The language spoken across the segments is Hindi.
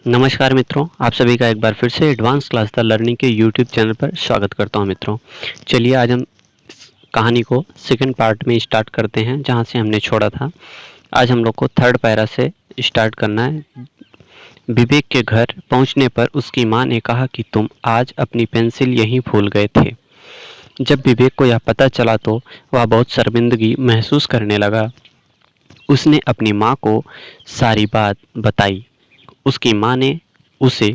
नमस्कार मित्रों, आप सभी का एक बार फिर से एडवांस क्लास द लर्निंग के यूट्यूब चैनल पर स्वागत करता हूं मित्रों। चलिए आज हम कहानी को सेकंड पार्ट में स्टार्ट करते हैं जहां से हमने छोड़ा था। आज हम लोग को थर्ड पैरा से स्टार्ट करना है। विवेक के घर पहुंचने पर उसकी मां ने कहा कि तुम आज अपनी पेंसिल यहीं भूल गए थे। जब विवेक को यह पता चला तो वह बहुत शर्मिंदगी महसूस करने लगा। उसने अपनी मां को सारी बात बताई। उसकी मां ने उसे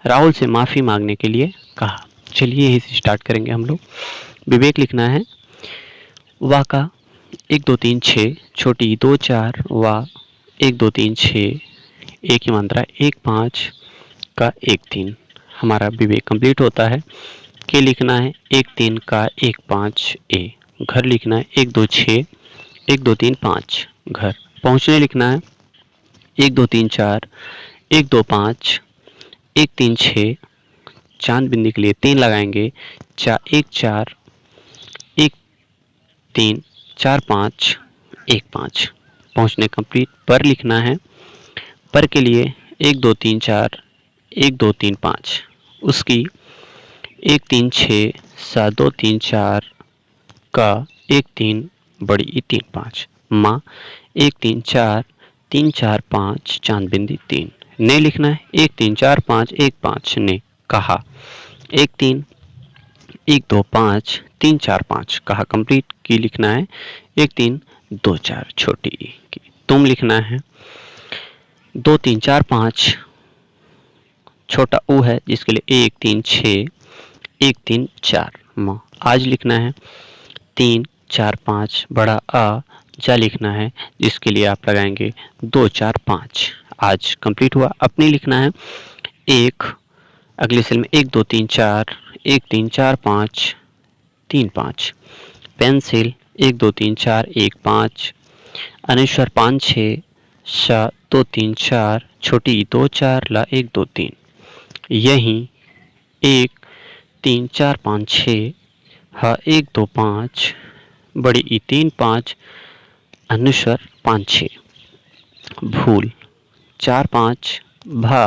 राहुल से माफ़ी मांगने के लिए कहा। चलिए यहीं से स्टार्ट करेंगे हम लोग। विवेक लिखना है वाह का 1 2 3 6 छोटी 2 4 वाह 1 2 3 6 एक ही मात्रा 1 5 का 1 3। हमारा विवेक कंप्लीट होता है। के लिखना है 1 3 का 1 5 ए। घर लिखना है 1 2 6 1 2 3 5 घर। पहुंचने लिखना है 1 2 3 4 1 2 5 1 3 6। चांद बिंदी के लिए 3 लगाएंगे। 1 4 1 3 4 5 1 5। पहुंचने कंप्लीट। पर लिखना है पर के लिए 1 2 3 4 1 2 3 5। उसकी 1 3 6 7 2 3 4 का 1 3 बड़ी ई 3 5। माँ 1 3 4 3 4 5 चांद बिंदी 3। ने लिखना है 1 3 4 5 1 5 ने कहा 1 3 1 2 5 3 4 5 कहा कंप्लीट। की लिखना है 1 3 2 4 छोटी ई की। तुम लिखना है 2 3 4 5 छोटा ऊ है जिसके लिए 1 3 6 1 3 4 माँ। आज लिखना है 3 4 5 बड़ा आ जा लिखना है जिसके लिए आप लगाएंगे 2 4 5। आज कंप्लीट हुआ। अपनी लिखना है 1 अगले सेल में 1 2 3 4 1 3 4 5 3 5। पेंसिल 1 2 3 4 1 5। अनेश्वर 5 6 7 2 3 4 छोटी 2 4 ला 1 2 3। यहीं 1 3 4 5 6 हा 1 2 5 बड़ी ई 3 5 अनुस्वर 5 6। भूल 4 5 भा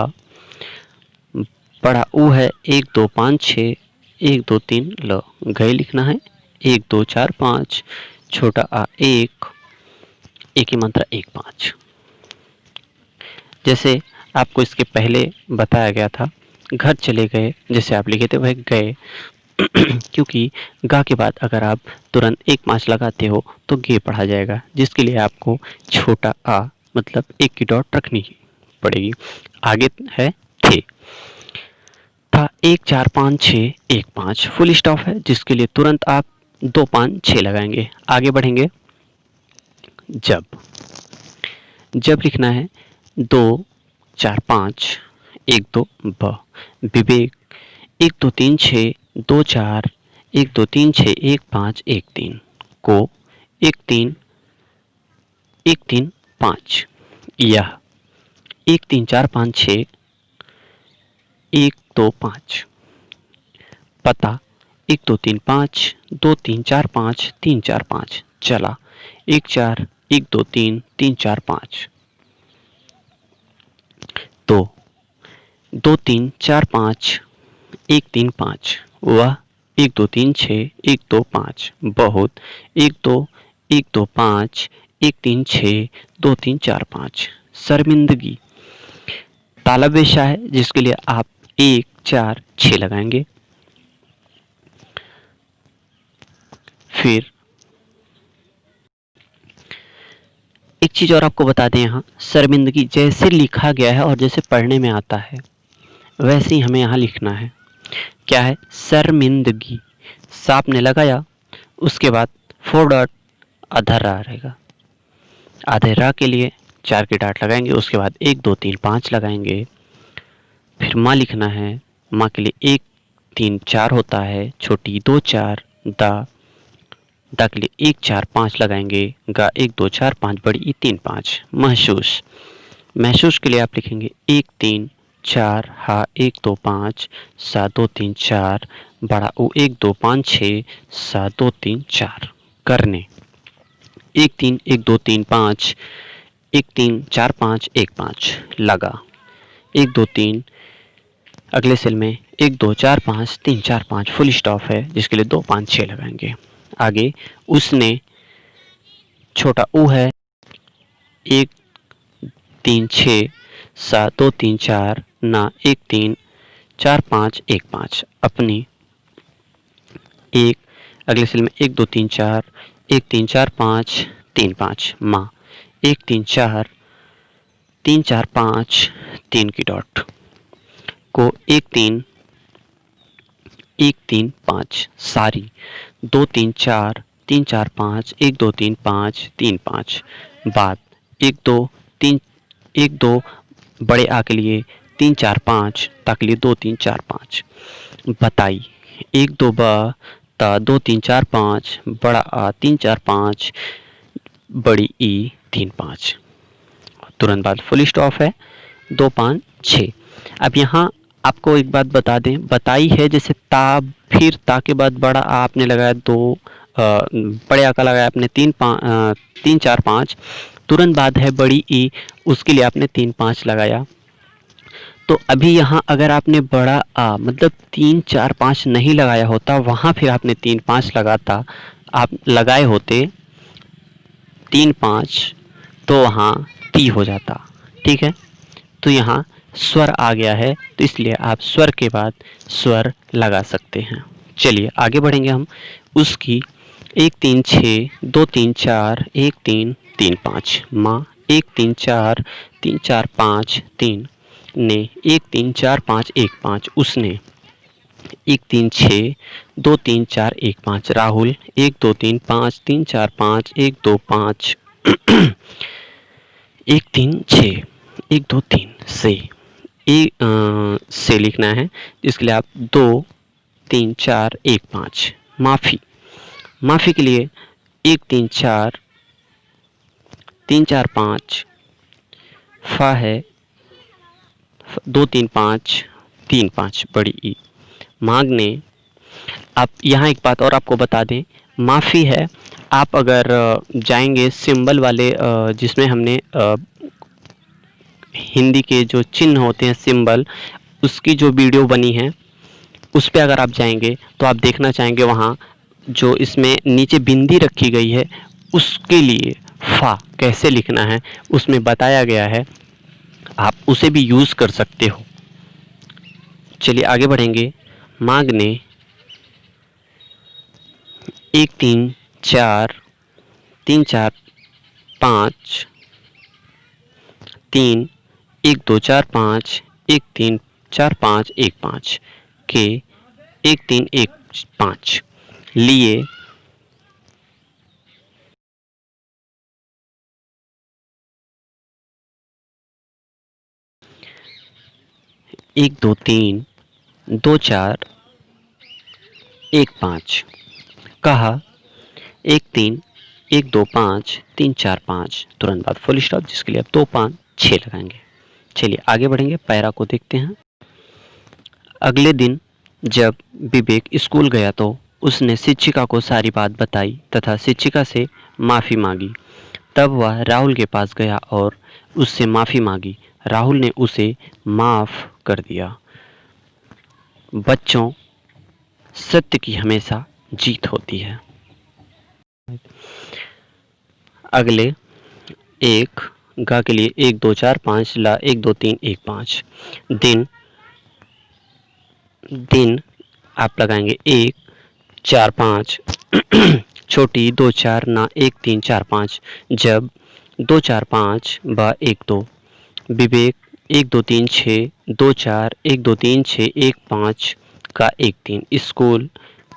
बड़ा ऊ है 1 2 5 6 1 2 3 ल। गए लिखना है 1 2 4 5 छोटा आ 1 एक ही मात्रा 1 5। जैसे आपको इसके पहले बताया गया था घर चले गए जैसे आप लिखे थे वह गए क्योंकि गा के बाद अगर आप तुरंत 1 5 लगाते हो तो गे पढ़ा जाएगा जिसके लिए आपको छोटा आ मतलब 1 की डॉट रखनी पड़ेगी। आगे है थे था 1 4 5 6 1 5 फुल स्टॉप है जिसके लिए तुरंत आप 2 5 6 लगाएंगे। आगे बढ़ेंगे। जब जब लिखना है 2 4 5 1 2 ब। विवेक 1 2 3 6 2 4 1 2 3 6 1 5 1 3 को 1 3 1 3 5। यह 1 3 4 5 6 1 2 5। पता 1 2 3 5 2 3 4 5 3 4 5। चला 1 4 1 2 3 3 4 5। तो 2 3 4 5 1 3 5। वह 1 2 3 6 1 2 5। बहुत 1 2 1 2 5 1 3 6 2 3 4 5। शर्मिंदगी तालब पेशा है जिसके लिए आप 1 4 6 लगाएंगे। फिर एक चीज और आपको बता दें, यहाँ शर्मिंदगी जैसे लिखा गया है और जैसे पढ़ने में आता है वैसे ही हमें यहाँ लिखना है। क्या है? शर्मिंदगी। सांप ने लगाया उसके बाद 4 डॉट आधा रा रहेगा। आधे रा के लिए 4 के डॉट लगाएंगे उसके बाद 1 2 3 5 लगाएंगे। फिर माँ लिखना है। माँ के लिए 1 3 4 होता है छोटी 2 4 दा दा के लिए 1 4 5 लगाएंगे। गा 1 2 4 5 बड़ी ई 3 5। महसूस महसूस के लिए आप लिखेंगे 1 3 4 हा 1 2 5 7 2 3 4 बड़ा ऊ 1 2 5 6 7 2 3 4। करने 1 3 1 2 3 5 1 3 4 5 1 5। लगा 1 2 3, अगले सेल में 1 2 4 5 3 4 5 फुल स्टॉप है जिसके लिए 2 5 6 लगाएंगे। आगे उसने छोटा ऊ है 1 3 6 7 2 3 4 ना 1 3 4 5 1 5 अपनी 1, अगले सेल में 1 2 3 4 1 3 4 5 3 5 माँ 1 3 4 3 4 5 3 की डॉट को 1 3 1 3 5 सारी 2 3 4 3 4 5 1 2 3 5 3 5 बाद 1 2 3 1 2 बड़े आ के लिए 3 4 5 ता के लिए 2 3 4 5 बताई 1 2 ब ता 2 3 4 5 बड़ा आ 3 4 5 बड़ी ई 3 5 तुरंत बाद फुल स्टॉप है 2 5 6। अब यहाँ आपको एक बात बता दें, बताई है जैसे ता, फिर ता के बाद बड़ा आ आपने लगाया 2, बड़े आ का लगाया आपने 3 4 5, तुरंत बाद है बड़ी ई, उसके लिए आपने 3 5 लगाया। तो अभी यहाँ अगर आपने बड़ा आ मतलब 3 4 5 नहीं लगाया होता, वहाँ फिर आपने 3 5 लगाता, आप लगाए होते 3 5 तो वहाँ टी हो जाता। ठीक है, तो यहाँ स्वर आ गया है तो इसलिए आप स्वर के बाद स्वर लगा सकते हैं। चलिए आगे बढ़ेंगे हम। उसकी 1 3 6 2 3 4 1 3 3 5 माँ 1 3 4 3 4 5 3 ने 1 3 4 5 1 5 उसने 1 3 6 2 3 4 1 5 राहुल 1 2 3 5 3 4 5 1 2 5 1 3 6 1 2 3 से लिखना है, इसके लिए आप 2 3 4 1 5 माफ़ी, माफ़ी के लिए 1 3 4 3 4 5 फा है 2 3 5 3 5 बड़ी ई मांगने। आप यहाँ एक बात और आपको बता दें, माफ़ी है, आप अगर जाएंगे सिंबल वाले जिसमें हमने हिंदी के जो चिन्ह होते हैं सिंबल, उसकी जो वीडियो बनी है उस पे अगर आप जाएंगे तो आप देखना चाहेंगे वहाँ जो इसमें नीचे बिंदी रखी गई है उसके लिए फा कैसे लिखना है उसमें बताया गया है, आप उसे भी यूज़ कर सकते हो। चलिए आगे बढ़ेंगे। मांगने 1 3 4 3 4 5 3 1 2 4 5 1 3 4 5 1 5 के 1 3 1 5 लिए 1 2 3 2 4 1 5 कहा 1 3 1 2 5 3 4 5 तुरंत बाद फुल स्टॉप जिसके लिए आप 2 5 6 लगाएंगे। चलिए आगे बढ़ेंगे, पैरा को देखते हैं। अगले दिन जब विवेक स्कूल गया तो उसने शिक्षिका को सारी बात बताई तथा शिक्षिका से माफ़ी मांगी। तब वह राहुल के पास गया और उससे माफ़ी मांगी। राहुल ने उसे माफ़ कर दिया। बच्चों, सत्य की हमेशा जीत होती है। अगले एक गा के लिए 1 2 4 5 ला 1 2 3 1 5 दिन, दिन आप लगाएंगे 1 4 5 छोटी 2 4 ना 1 3 4 5 जब 2 4 5 बा 1 2 विवेक 1 2 3 6 2 4 1 2 3 6 1 5 का 1 3 स्कूल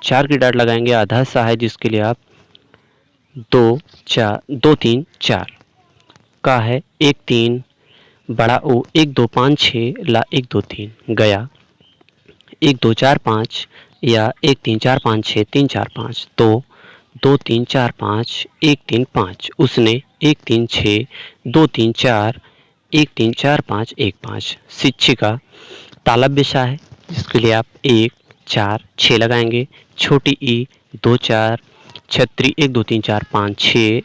4 की डाट लगाएंगे आधा सा है जिसके लिए आप 2 4 2 3 4 का है 1 3 बड़ा ओ 1 2 5 6 ला 1 2 3 गया 1 2 4 5 या 1 3 4 5 6 3 4 5 तो 2 3 4 5 1 3 5 उसने 1 3 6 2 3 4 1 3 4 5 1 5 शिक्षिका तालब विषा है जिसके लिए आप 1 4 6 लगाएंगे। छोटी ई 2 4 छतरी 1 2 3 4 5 6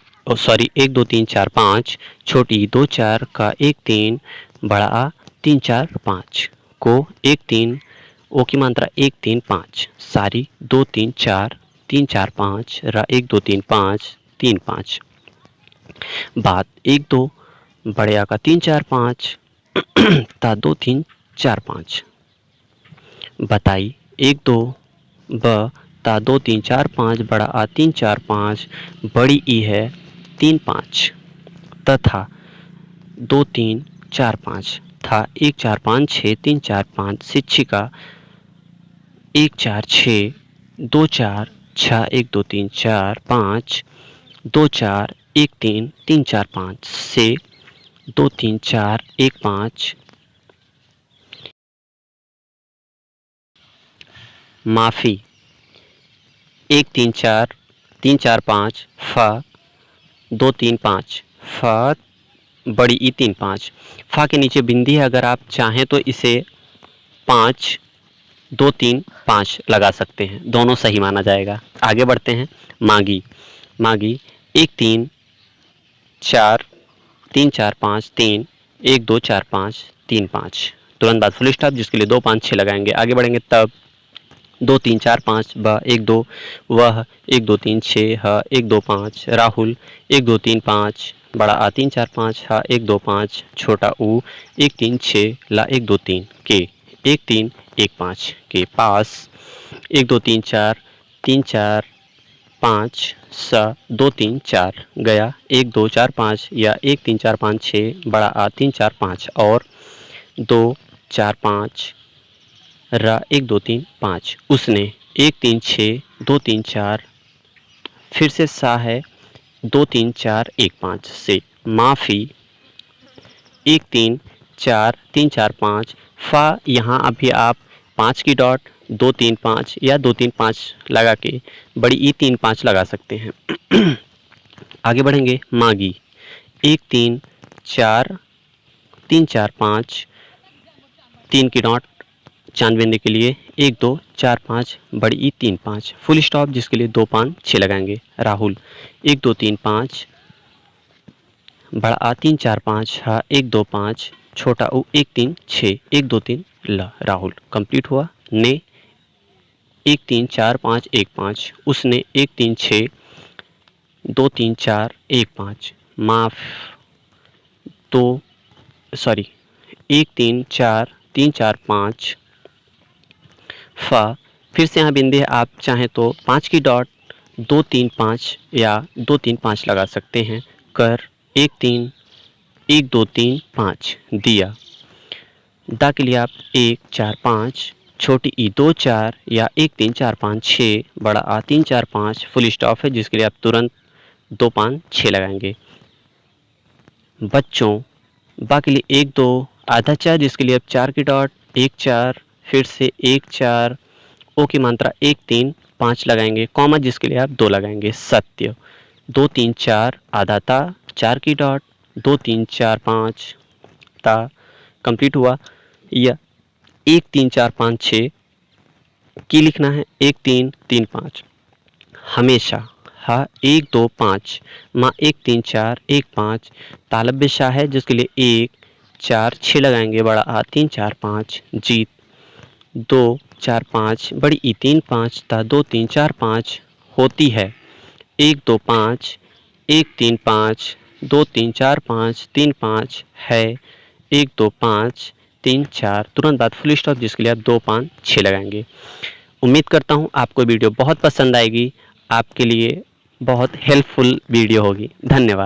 1 2 3 4 5 छोटी 2 4 का 1 3 बड़ा आ 3 4 5 को 1 3 ओ की मात्रा 1 3 5 सारी 2 3 4 3 4 5 रा 1 2 3 5 3 5 बात 1 2 बड़े आ का 3 4 5 ता 2 3 4 5 बताई 1 2 ब ता 2 3 4 5 बड़ा आ 3 4 5 बड़ी ई है 3 5 तथा 2 3 4 5 था 1 4 5 6 3 4 5 शिक्षिका 1 4 6 2 4 6 1 2 3 4 5 2 4 1 3 3 4 5 से 2 3 4 1 5 माफ़ी 1 3 4 3 4 5 फ 2 3 5 फ बड़ी ई 3 5 फा के नीचे बिंदी है, अगर आप चाहें तो इसे 5 2 3 5 लगा सकते हैं, दोनों सही माना जाएगा। आगे बढ़ते हैं। मागी मागी 1 3 4 3 4 5 3 1 2 4 5 3 5 तुरंत बाद फुल स्टॉप जिसके लिए 2 5 6 लगाएंगे। आगे बढ़ेंगे तब 2 3 4 5 ब 1 2 वह 1 2 3 6 ह 1 2 5 राहुल 1 2 3 5 बड़ा आ 3 4 5 हा 1 2 5 छोटा ऊ 1 3 6 ला 1 2 3 के 1 3 1 5 के पास 1 2 3 4 3 4 5 सा 2 3 4 गया 1 2 4 5 या 1 3 4 5 6 बड़ा आ 3 4 5 और 2 4 5 रा 1 2 3 5 उसने 1 3 6 2 3 4 फिर से सा है 2 3 4 1 5 से माफ़ी 1 3 4 3 4 5 फा यहाँ अभी आप 5 की डॉट 2 3 5 या 2 3 5 लगा के बड़ी ई 3 5 लगा सकते हैं। आगे बढ़ेंगे। मागी 1 3 4 3 4 5 3 की डॉट चांद बिंदी के लिए 1 2 4 5 बड़ी ई 3 5 फुल स्टॉप जिसके लिए 2 5 6 लगाएंगे। राहुल 1 2 3 5 बड़ा आ 3 4 5 हा 1 2 5 छोटा ऊ 1 3 6 1 2 3 ल राहुल कंप्लीट हुआ। ने 1 3 4 5 1 5 उसने 1 3 6 2 3 4 1 5 माफ 2 सॉरी 1 3 4 3 4 5 फा फिर से यहाँ बिंदी है, आप चाहें तो 5 की डॉट 2 3 5 या 2 3 5 लगा सकते हैं। कर 1 3 1 2 3 5 दिया दा के लिए आप 1 4 5 छोटी ई 2 4 या 1 3 4 5 6 बड़ा आ 3 4 5 फुल स्टॉप है जिसके लिए आप तुरंत 2 5 6 लगाएंगे। बच्चों बा के लिए 1 2 आधा 4 जिसके लिए आप 4 की डॉट 1 4 फिर से 1 4 ओ की मात्रा 1 3 5 लगाएंगे, कॉमा जिसके लिए आप 2 लगाएंगे। सत्य 2 3 4 आधा ता 4 की डॉट 2 3 4 5 ता कंप्लीट हुआ। या 1 3 4 5 6 की लिखना है 1 3 3 5 हमेशा हा 1 2 5 माँ 1 3 4 1 5 तालब शाह है जिसके लिए 1 4 6 लगाएंगे, बड़ा आ 3 4 5 जीत 2 4 5 बड़ी ई 3 5 ता 2 3 4 5 होती है 1 2 5 1 3 5 2 3 4 5 3 5 है 1 2 5 3 4 तुरंत बाद फुल स्टॉप जिसके लिए आप 2 5 6 लगाएंगे। उम्मीद करता हूँ आपको वीडियो बहुत पसंद आएगी, आपके लिए बहुत हेल्पफुल वीडियो होगी। धन्यवाद।